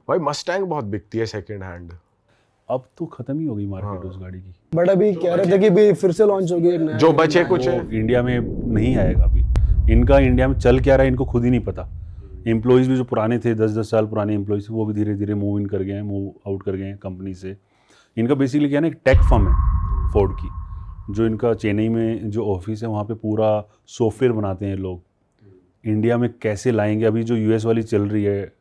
भाई मस्टैंग बहुत बिकती है सेकंड हैंड। अब तो खत्म ही हो गई मार्केट उस गाड़ी की। बट अभी कह रहे थे कि भी फिर से लॉन्च होगी एक नया जो बचे कुछ है वो इंडिया में नहीं आएगा अभी। इनका इंडिया में चल क्या रहा है इनको खुद ही नहीं पता। एम्प्लॉयज़ भी जो पुराने थे 10-10 साल पुराने एम्प्लॉयज़ वो भी धीरे धीरे मूव इन कर गए हैं, मूव आउट कर गए हैं कंपनी से। इनका बेसिकली क्या है ना, एक टेक फर्म है फोर्ड की, जो इनका चेन्नई में जो ऑफिस है वहाँ पे पूरा सॉफ्टवेयर बनाते हैं लोग। इंडिया में कैसे लाएंगे, अभी जो यूएस वाली चल रही है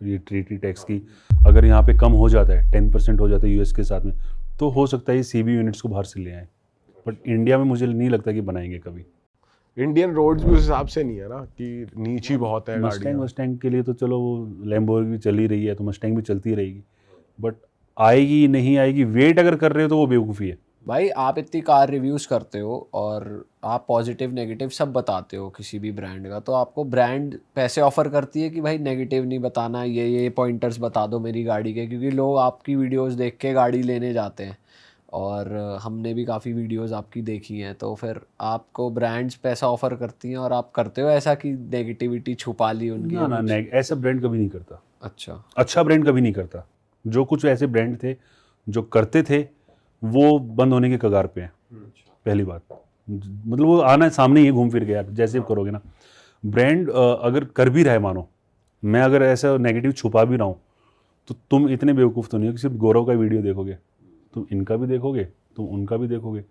ये ट्रीटी टैक्स की, अगर यहाँ पे कम हो जाता है 10% हो जाता है यूएस के साथ में, तो हो सकता है ये सीबी यूनिट्स को बाहर से ले आए। बट इंडिया में मुझे नहीं लगता कि बनाएंगे कभी। इंडियन रोड्स भी उस हिसाब से नहीं है ना कि नीची बहुत है गाड़ियाँ। मस्टैंग के लिए तो चलो वो लैम्बोर्गिनी चल ही रही है तो मस्टैंग भी चलती रहेगी, बट आएगी नहीं आएगी वेट अगर कर रहे हो तो वो बेवकूफ़ी है। भाई आप इतनी कार रिव्यूज़ करते हो और आप पॉजिटिव नेगेटिव सब बताते हो किसी भी ब्रांड का, तो आपको ब्रांड पैसे ऑफर करती है कि भाई नेगेटिव नहीं बताना, ये पॉइंटर्स बता दो मेरी गाड़ी के, क्योंकि लोग आपकी वीडियोस देख के गाड़ी लेने जाते हैं और हमने भी काफ़ी वीडियोस आपकी देखी हैं। तो फिर आपको ब्रांड्स पैसा ऑफर करती हैं और आप करते हो ऐसा कि नेगेटिविटी छुपा ली उनकी? ना ऐसा ब्रांड कभी नहीं करता। अच्छा ब्रांड कभी नहीं करता। जो कुछ ऐसे ब्रांड थे जो करते थे वो बंद होने के कगार पे हैं। पहली बात मतलब वो आना सामने ही घूम फिर गया। जैसे करोगे ना ब्रांड अगर कर भी रहा है, मानो मैं अगर ऐसा नेगेटिव छुपा भी रहा हूँ, तो तुम इतने बेवकूफ़ तो नहीं हो कि सिर्फ गौरव का वीडियो देखोगे, तुम इनका भी देखोगे, तुम उनका भी देखोगे।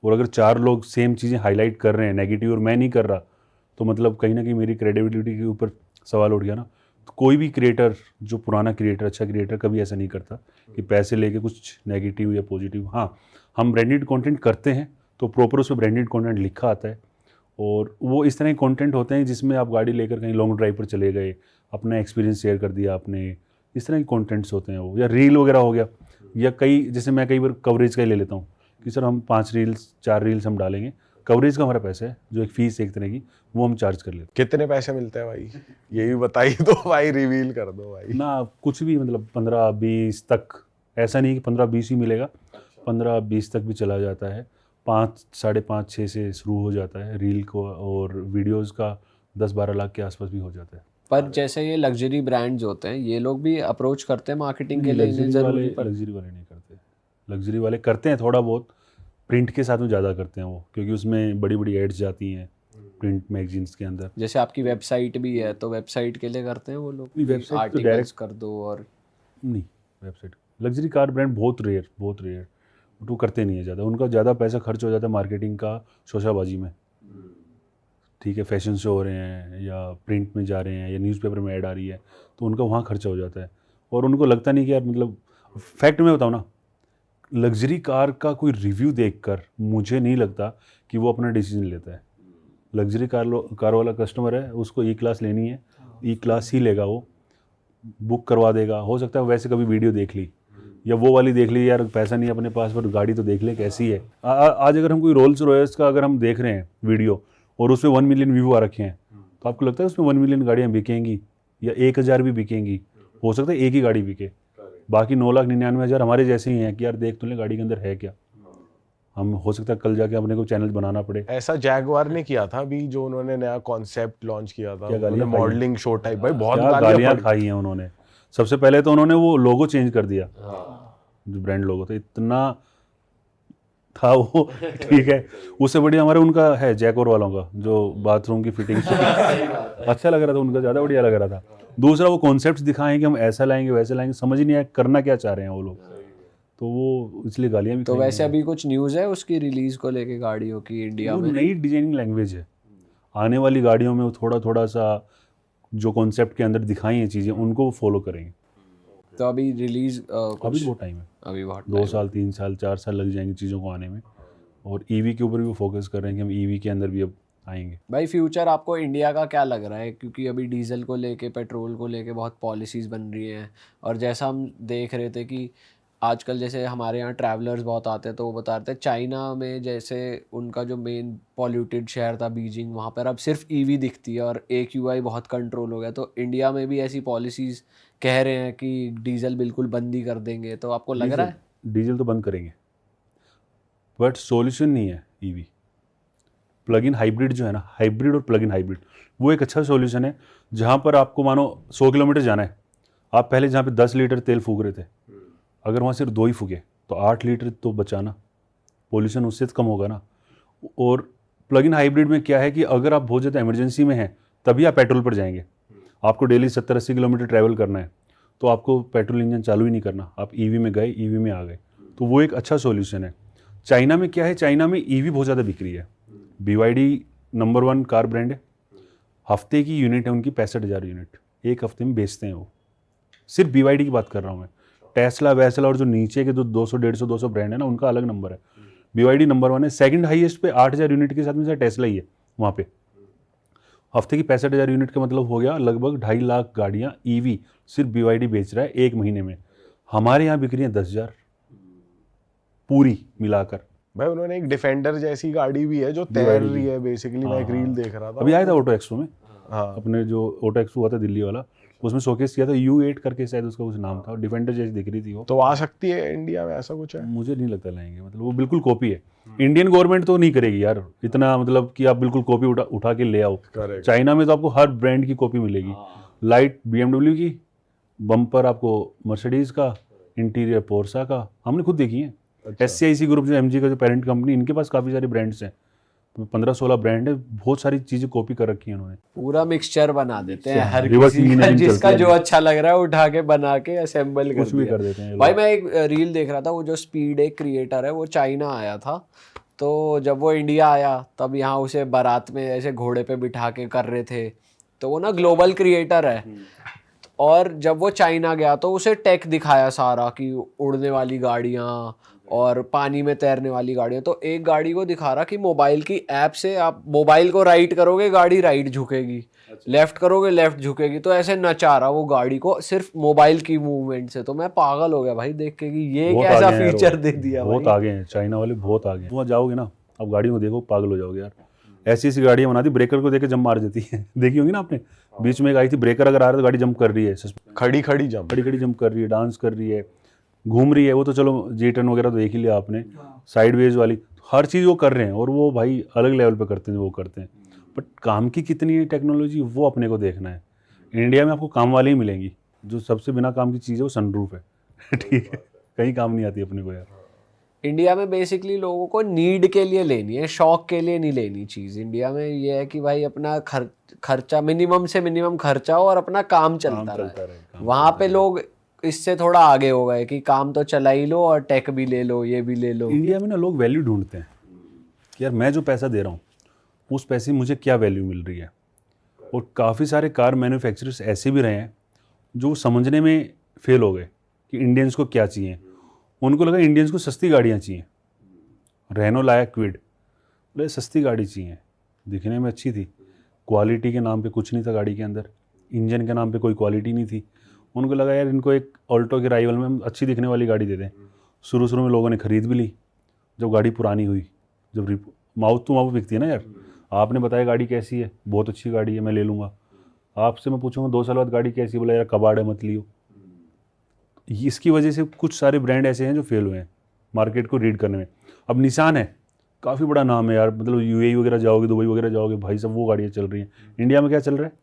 और अगर 4 लोग सेम चीज़ें हाईलाइट कर रहे हैं नेगेटिव और मैं नहीं कर रहा, तो मतलब कहीं ना कहीं मेरी क्रेडिबिलिटी के ऊपर सवाल उठ गया ना। तो कोई भी क्रिएटर जो पुराना क्रिएटर अच्छा क्रिएटर कभी ऐसा नहीं करता कि पैसे लेके कुछ नेगेटिव या पॉजिटिव। हाँ, हम ब्रांडेड कंटेंट करते हैं तो प्रॉपर उसमें ब्रांडेड कंटेंट लिखा आता है, और वो इस तरह के कंटेंट होते हैं जिसमें आप गाड़ी लेकर कहीं लॉन्ग ड्राइव पर चले गए, अपना एक्सपीरियंस शेयर कर दिया आपने, इस तरह के कंटेंट्स होते हैं वो। या रील वगैरह हो गया, या कई जैसे मैं कई बार कवरेज का ही ले लेता हूँ कि सर हम 5 रील्स 4 रील्स हम डालेंगे, कवरेज का हमारा पैसा है जो एक फ़ीस एक तरह की वो हम चार्ज कर लेते हैं। कितने पैसे मिलते हैं भाई, ये भी बताइए तो भाई, रिवील कर दो भाई ना। कुछ भी मतलब 15-20 तक, ऐसा नहीं कि 15-20 ही मिलेगा, 15-20 तक भी चला जाता है। 5, 5.5, 6 से शुरू हो जाता है रील को, और वीडियोस का 10-12 लाख के आसपास भी हो जाता है। पर जैसे ये लग्जरी ब्रांड्स होते हैं, ये लोग भी अप्रोच करते हैं मार्केटिंग के लिए? लग्जरी वाले नहीं करते। लग्जरी वाले करते हैं थोड़ा बहुत, प्रिंट के साथ में ज़्यादा करते हैं वो, क्योंकि उसमें बड़ी बड़ी एड्स जाती हैं प्रिंट मैगजीन्स के अंदर। जैसे आपकी वेबसाइट भी है तो वेबसाइट के लिए करते हैं वो लोग? वेबसाइट तो आर्टिकल्स कर दो और नहीं, वेबसाइट लग्जरी कार ब्रांड बहुत रेयर वो करते नहीं है ज़्यादा। उनका ज़्यादा पैसा खर्च हो जाता है मार्केटिंग का शोशाबाजी में। ठीक है, फैशन शो हो रहे हैं या प्रिंट में जा रहे हैं या न्यूज़पेपर में ऐड आ रही है, तो उनका वहाँ खर्चा हो जाता है, और उनको लगता नहीं कि यार मतलब फैक्ट में बताऊँ ना, लग्जरी कार का कोई रिव्यू देखकर मुझे नहीं लगता कि वो अपना डिसीजन लेता है। लग्जरी कार वाला कस्टमर है, उसको ई क्लास लेनी है, ई क्लास ही लेगा, वो बुक करवा देगा। हो सकता है वैसे कभी वीडियो देख ली या वो वाली देख ली, यार पैसा नहीं अपने पास पर गाड़ी तो देख ले कैसी है। आज अगर हम कोई रोल्स रॉयस का अगर हम देख रहे हैं वीडियो और उसमें 1 मिलियन व्यू आ रखे हैं, तो आपको लगता है उसमें 1 मिलियन गाड़ियाँ बिकेंगी या 1000 भी बिकेंगी? हो सकता है एक ही गाड़ी बिके, बाकी 9,99,000 हमारे जैसे ही हैं कि यार देख तो ले गाड़ी के अंदर है क्या। हम हो सकता है कल जाके अपने को चैनल बनाना पड़े। ऐसा जैगवार ने किया था अभी, जो उन्होंने नया कॉन्सेप्ट लॉन्च किया था, क्या गालियाँ मॉडलिंग शो टाइप। भाई बहुत गालियाँ खाई हैं उन्होंने। सबसे पहले तो उन्होंने वो लोगो चेंज कर दिया, जो ब्रांड लोगो था इतना था वो ठीक है, उससे बढ़िया हमारे उनका है जैकोर वालों का जो बाथरूम की फिटिंग अच्छा लग रहा था उनका, ज़्यादा बढ़िया लग रहा था। दूसरा वो कॉन्सेप्ट्स दिखाएं कि हम ऐसा लाएंगे वैसे लाएंगे, समझ ही नहीं आया करना क्या चाह रहे हैं वो लोग, तो वो इसलिए गालियाँ भी। तो वैसे अभी कुछ न्यूज़ है उसकी रिलीज़ को लेके गाड़ियों की इंडिया में? नई डिजाइनिंग लैंग्वेज है, आने वाली गाड़ियों में वो थोड़ा सा जो कॉन्सेप्ट के अंदर दिखाई हैं चीज़ें उनको वो फॉलो करेंगे। तो अभी रिलीज अभी बहुत टाइम है, अभी बहुत 2 साल 3 साल 4 साल लग जाएंगे चीज़ों को आने में, और ईवी के ऊपर भी वो फोकस कर रहे हैं कि हम ईवी के अंदर भी अब आएंगे। भाई फ्यूचर आपको इंडिया का क्या लग रहा है? क्योंकि अभी डीजल को लेके पेट्रोल को लेके बहुत पॉलिसीज़ बन रही हैं, और जैसा हम देख रहे थे कि आजकल जैसे हमारे यहाँ ट्रैवलर्स बहुत आते हैं तो वो बताते हैं चाइना में जैसे उनका जो मेन पॉल्यूटेड शहर था बीजिंग, वहाँ पर अब सिर्फ ईवी दिखती है और AQI बहुत कंट्रोल हो गया। तो इंडिया में भी ऐसी पॉलिसीज़ कह रहे हैं कि डीजल बिल्कुल बंद ही कर देंगे, तो आपको लग रहा है? डीजल तो बंद करेंगे, बट सॉल्यूशन नहीं है ईवी। प्लग इन हाइब्रिड जो है ना, हाइब्रिड और प्लग इन हाइब्रिड, वो एक अच्छा सॉल्यूशन है। जहाँ पर आपको मानो 100 किलोमीटर जाना है, आप पहले जहाँ पे 10 लीटर तेल फूक रहे थे, अगर वहाँ सिर्फ 2 ही फूके तो 8 लीटर तो बचाना, पोल्यूशन उससे कम होगा ना। और प्लग इन हाइब्रिड में क्या है कि अगर आप बहुत ज़्यादा इमरजेंसी में हैं तभी आप पेट्रोल पर जाएंगे, आपको डेली 70-80 किलोमीटर ट्रैवल करना है तो आपको पेट्रोल इंजन चालू ही नहीं करना, आप ईवी में गए, ईवी में आ गए, तो वो एक अच्छा सॉल्यूशन है। चाइना में क्या है, चाइना में ईवी बहुत ज़्यादा बिक रही है। BYD नंबर 1 कार ब्रांड है, हफ्ते की यूनिट है उनकी 65,000 यूनिट, एक हफ्ते में बेचते हैं वो। सिर्फ BYD की बात कर रहा हूँ मैं। टेस्ला वेस्ला और जो नीचे के जो 200-150-200 ब्रांड है ना, उनका अलग नंबर है। BYD नंबर 1 है। सेकंड हाईएस्ट पे 8,000 यूनिट के साथ में टेस्ला ही है वहाँ पे। हफ्ते की 65,000 यूनिट का मतलब हो गया लगभग 2.5 लाख गाड़ियाँ EV सिर्फ BYD बेच रहा है एक महीने में। हमारे यहाँ बिक रही है 10,000 पूरी मिलाकर। भाई उन्होंने एक डिफेंडर जैसी गाड़ी भी है जो तैर रही है बेसिकली, मैं एक रील देख रहा था। अभी आया था ऑटो एक्सपो में, हाँ अपने जो ऑटो एक्सपो हुआ था दिल्ली वाला, उसमें शोकेस किया था, U8 करके शायद उसका कुछ नाम था, डिफेंडर जैसी दिख रही थी वो। तो आ सकती है इंडिया में, ऐसा कुछ है? मुझे नहीं लगता लाएंगे, मतलब वो बिल्कुल कॉपी है। इंडियन गवर्नमेंट तो नहीं करेगी यार इतना, मतलब कि आप बिल्कुल कॉपी उठा के ले आओ। Correct. चाइना में तो आपको हर ब्रांड की कॉपी मिलेगी, लाइट BMW की, बम्पर आपको मर्सिडीज का, इंटीरियर पोर्सा का, हमने खुद देखी है। SCIC ग्रुप जो MG का जो पेरेंट कंपनी, इनके पास काफ़ी सारे ब्रांड्स हैं, 15-16 ब्रांड है, बहुत सारी चीज़ें कॉपी कर रखी है उन्होंने। पूरा मिक्सचर बना देते हैं, हर Reverse किसी का engineering जिसका चलती जो है। अच्छा लग रहा है उठा के बना के असेंबल कुछ भी कर दिया। देते हैं भाई मैं एक रील देख रहा था, वो जो स्पीड एक क्रिएटर है वो चाइना आया था, तो जब वो इंडिया आया तब यहाँ उसे बारात में ऐसे घोड़े पे बिठा के कर रहे थे, तो वो ना ग्लोबल क्रिएटर है। और जब वो चाइना गया तो उसे टेक दिखाया सारा कि उड़ने वाली गाड़ियाँ और पानी में तैरने वाली गाड़ियाँ। तो एक गाड़ी को दिखा रहा कि मोबाइल की ऐप से आप मोबाइल को राइट करोगे गाड़ी राइट झुकेगी, लेफ्ट करोगे लेफ्ट झुकेगी, तो ऐसे नचा रहा वो गाड़ी को सिर्फ मोबाइल की मूवमेंट से। तो मैं पागल हो गया भाई देख के कि ये बहुत कैसा आगे हैं यार फीचर वो। दे दिया बहुत भाई। आगे हैं चाइना वाले, बहुत आगे हैं। वहाँ जाओगे ना, आप गाड़ियों को देखो पागल हो जाओगे यार। ऐसी ऐसी गाड़ियाँ बनाती, ब्रेकर को देख के जंप मार देती है। देखी होगी ना आपने, बीच में एक आई थी, ब्रेकर अगर आ रहा है तो गाड़ी जंप कर रही है, खड़ी खड़ी जंप, खड़ी खड़ी जंप कर रही है, डांस कर रही है, घूम रही है। वो तो चलो G10 वगैरह तो देख ही लिया आपने, साइडवेज वाली हर चीज़ वो कर रहे हैं, और वो भाई अलग लेवल पे करते हैं वो करते हैं। बट काम की कितनी है टेक्नोलॉजी, वो अपने को देखना है। इंडिया में आपको काम वाले ही मिलेंगी, जो सबसे बिना काम की चीज़ है वो सनरूफ है। ठीक है, कहीं काम नहीं आती अपने को यार। इंडिया में बेसिकली लोगों को नीड के लिए लेनी है, शौक के लिए नहीं लेनी चीज़। इंडिया में ये है कि भाई अपना खर्चा मिनिमम से मिनिमम खर्चा हो और अपना काम चलता रहे। वहाँ पे लोग इससे थोड़ा आगे हो गए कि काम तो चला ही लो और टेक भी ले लो, ये भी ले लो। इंडिया में ना लोग वैल्यू ढूंढते हैं कि यार मैं जो पैसा दे रहा हूँ उस पैसे में मुझे क्या वैल्यू मिल रही है। और काफ़ी सारे कार मैन्युफैक्चरर्स ऐसे भी रहे हैं जो समझने में फेल हो गए कि इंडियंस को क्या चाहिए। उनको लगा इंडियंस को सस्ती गाड़ियाँ चाहिए, रेनो लाया क्विड, बोले सस्ती गाड़ी चाहिए, दिखने में अच्छी थी, क्वालिटी के नाम पे कुछ नहीं था गाड़ी के अंदर, इंजन के नाम पे कोई क्वालिटी नहीं थी। उनको लगा यार इनको एक ऑल्टो के राइवल में हम अच्छी दिखने वाली गाड़ी दे दें। शुरू में लोगों ने खरीद भी ली, जब गाड़ी पुरानी हुई, जब माउथ टू माउथ बिकती है ना यार, आपने बताया गाड़ी कैसी है, बहुत अच्छी गाड़ी है मैं ले लूँगा, आपसे मैं पूछूंगा 2 साल बाद गाड़ी कैसी, बोला यार कबाड़ है मत लियो। इसकी वजह से कुछ सारे ब्रांड ऐसे हैं जो फेल हुए हैं मार्केट को रीड करने में। अब निशान है, काफ़ी बड़ा नाम है यार, मतलब UAE वगैरह जाओगे, दुबई वगैरह जाओगे, भाई सब वो गाड़ियाँ चल रही हैं। इंडिया में क्या चल रहा है?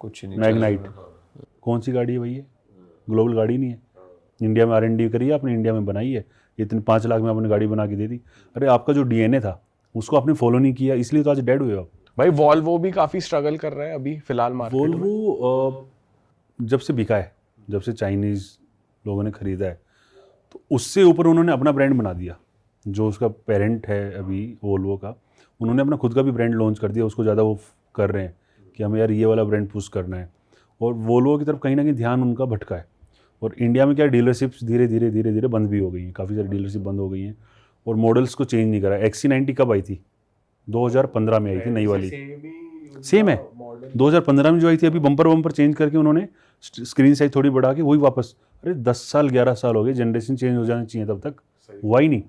कुछ नहीं। मैग्नाइट, कौन सी गाड़ी है भाई ये? ग्लोबल गाड़ी नहीं है। इंडिया में R&D करी है आपने, इंडिया में बनाई है, इतने 5 लाख में आपने गाड़ी बना के दे दी। अरे आपका जो DNA था उसको आपने फॉलो नहीं किया, इसलिए तो आज डेड हुए आप। भाई वॉल्वो भी काफी स्ट्रगल कर रहे हैं अभी फिलहाल मार्केट में। वोल्वो जब से बिका है, जब से चाइनीज़ लोगों ने ख़रीदा है, तो उससे ऊपर उन्होंने अपना ब्रांड बना दिया। जो उसका पेरेंट है अभी वोल्वो का, उन्होंने अपना खुद का भी ब्रांड लॉन्च कर दिया, उसको ज़्यादा वो कर रहे हैं कि हमें यार ये वाला ब्रांड पुश करना है। और वोल्वो की तरफ कहीं ना कहीं ध्यान उनका भटका है। और इंडिया में क्या डीलरशिप्स धीरे धीरे बंद भी हो गई हैं, काफ़ी सारी डीलरशिप बंद हो गई हैं, और मॉडल्स को चेंज नहीं करा। XC90 कब आई थी? 2015 में आई थी नई वाली, सेम है 2015 में जो आई थी। अभी बम्पर चेंज करके उन्होंने स्क्रीन साइज थोड़ी बढ़ा के वही वापस। अरे 10 साल 11 साल हो गए, जनरेशन चेंज हो जाना चाहिए तब तक, हुआ ही नहीं,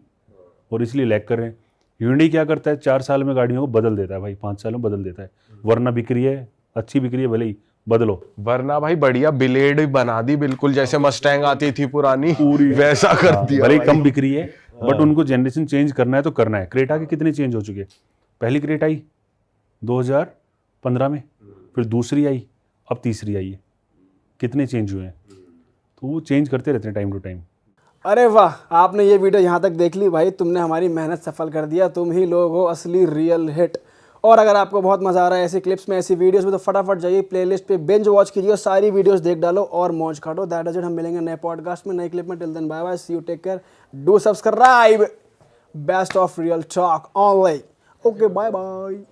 और इसलिए लैग कर रहे हैं। Hyundai क्या करता है, 4 साल में गाड़ियों को बदल देता है भाई, 5 साल में बदल देता है, वरना बिक रही है, अच्छी बिक रही है, भले ही बदलो। वरना भाई बढ़िया ब्लेड बना दी, बिल्कुल जैसे मस्टैंग आती थी पुरानी, पूरी वैसा कर दिया। भले ही कम बिक रही है, बट उनको जनरेशन चेंज करना है तो करना है। क्रेटा के कितने चेंज हो चुके? पहली क्रेटा आई 2015 में, फिर दूसरी आई, अब तीसरी आई है। कितने चेंज हुए हैं, तो वो चेंज करते रहते हैं टाइम टू टाइम। अरे वाह, आपने ये वीडियो यहाँ तक देख ली भाई, तुमने हमारी मेहनत सफल कर दिया, तुम ही लोग हो असली रियल हिट। और अगर आपको बहुत मज़ा आ रहा है ऐसी क्लिप्स में, ऐसी वीडियोस में, तो फटाफट जाइए प्लेलिस्ट पे बिंज वॉच कीजिए और सारी वीडियोस देख डालो और मौज काटो। That is it. हम मिलेंगे नए पॉडकास्ट में, नई क्लिप में। Till then bye bye, see you, take care, do subscribe. Best of real talk online. Okay, bye bye.